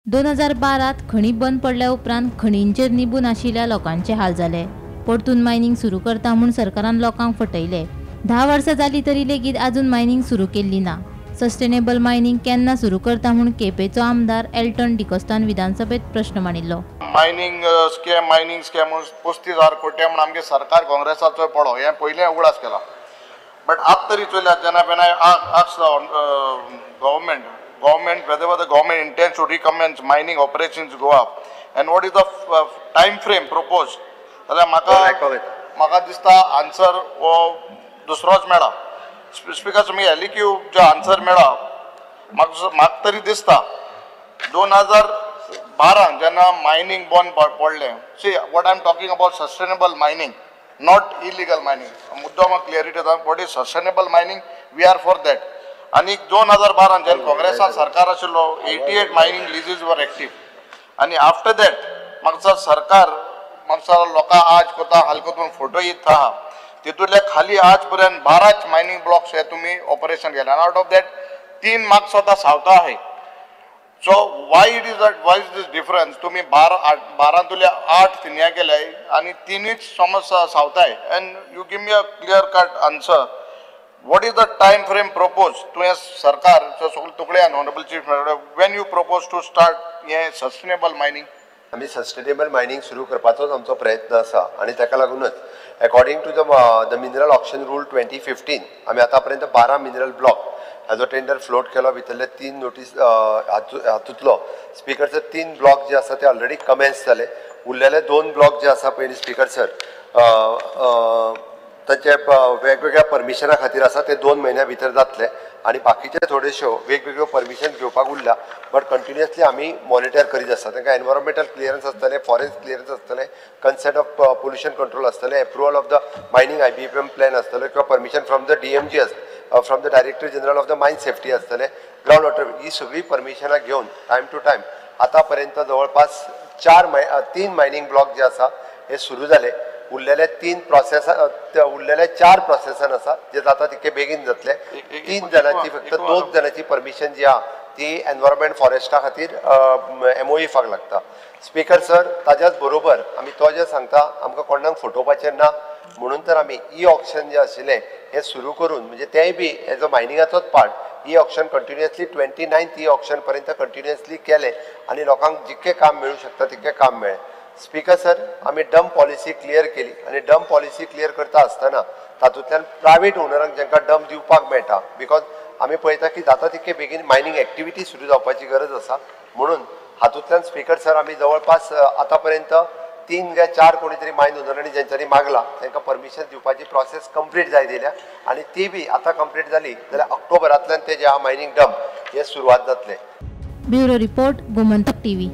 2012 खणी बंद पडल्या उपरांत खणींचेर निबून आशिल्ल्या लोकांचे हाल जाले। परतून मायनिंग सुरू करता म्हूण सरकारान लोकांक फटयले। 10 वर्सां जाली तरी लेगीत अजून मायनिंग सुरू केल्ली ना। सस्टेनेबल मायनिंग केन्ना सुरू करता म्हूण केपेचो आमदार एल्टन डिकोस्टान विधानसभेत प्रश्न मांडिल्लो। मायनिंग स्कॅम 35,000 कोटी म्हणून आमगे सरकार काँग्रेसाचो पडो हे पयलें उगडास केला। बट आत तरी चोयल्या जेन्ना when I asked the government whether the government intends to recommence mining operations Goa and what is the time frame proposed, जाल्यार म्हाका दिसता आन्सर हो दुसरोच मेळा। स्पीकर तुमी एलिक्यू जो आन्सर मेळा म्हाका तरी दिसता 2012 जेन्ना मायनिंग बंद पडलें। See what I am talking about sustainable mining, not illegal mining. मुद्दो clarity what is sustainable mining, we are for that. आणि 2012 जेन्ना काँग्रेसा सरकार आशिल्लो 88 मायनिंग लिजीज वर एक्टिव आणि आफ्टर दॅट म्हाका सरकार लोकां आज कोता हलकोतून फोटो येत आहा तितूंतले खाली आज पर्यंत 12 मायनिंग ब्लॉक्स हे तुमी ऑपरेशन केले आउट ऑफ दॅट 3 म्हाका स्वता सावता आहे। So why is this difference? तुम्ही 12 तुले 8 तिन्या केले आणि तिनीच समस्या सावताय and you give me a clear cut answer what is the time frame proposed to a सरकार तुकडे honorable chief when you propose to start हे sustainable mining? आम्ही सस्टेनेबल मायनिंग सुरू करपाचोच आमचो प्रयत्न आसा आणि ताका लागूनच according to the mineral auction rule 2015 आम्ही आतापर्यंत 12 मिनरल ब्लॉक हाजो टेंडर फ्लोट केलो। भितरले 3 नोटीस हातूंतलो स्पीकरचे 3 ब्लॉक जे आसा ते ऑलरेडी कमेन्स जाले। उरलेले 2 ब्लॉक जे आसा पयलीं स्पीकर सर ताचे वेगवेगळ्या परमिशना खातीर आसा ते 2 म्हयन्या भितर जातले आणि बाकीचे थोड्योश्यो वेगवेगळ्यो परमिशन घेवपाक उरल्या। बट कंटिन्युअसली आमी मॉनिटर करीत आसा। तांकां एनवायरमेंटल क्लियरन्स आसतले, फॉरेस्ट क्लियरन्स आसतले, कन्सेंट ऑफ पोल्युशन कंट्रोल आसतले, approval of the mining IBPM plan आसतलो किंवा permission from the DMG from the director general of the mine safety आसतले, ग्राउंड वॉटर ही सगळी परमिशनां घेवन टायम टू टायम आतापर्यंत जवळपास 3 मायनिंग ब्लॉक जे आसा हे सुरू जाले। उरलेले 4 प्रोसेसान आसा जे जाता तितके बेगीन जातले। 3 जणांची फक्त 2 जणांची परमिशन जी आहा ती एनवायरमेंट फॉरेस्टा खातीर MOE फाक लागता। स्पीकर सर ताज्याच बरोबर आमी तो जे सांगता आमकां कोणाक फटोवपाचें ना म्हणून तर आमी ई ऑक्शन जे आशिल्ले हे सुरू करून म्हणजे तेंय बी एज अ मायनिंगाचोच part e auction continuously 29th e auction पर्यंत कंटिन्युअसली केले आणि लोकांक जितकें काम मेळूं शकता तितकें काम मेळ्ळें। स्पीकर सर आमी डंप पॉलिसी क्लियर केली आणि डंप पॉलिसी क्लियर करता आसतना तातूंतल्यान प्रायवेट ओनरांक जांकां डंप दिवपाक मेळटा बिकॉज आमी पळयता की जाता तितके बेगीन मायनिंग एक्टिविटी सुरू जावपाची गरज आसा म्हणून हातूंतल्यान स्पीकर सर आमी जवळपास आतापर्यंत 3 वा 4 कोणी तरी मायन ओनरांनी ज्यांच्यांनी मागला तांकां परमिशन दिवपाची प्रोसेस कंप्लीट जाय दिल्या आणि ती बी आतां कंप्लीट जाली जाल्यार ऑक्टोबरांतल्यान ते जे आहा मायनिंग डंप हे सुरवात जातले। Bureau report Gomantak TV।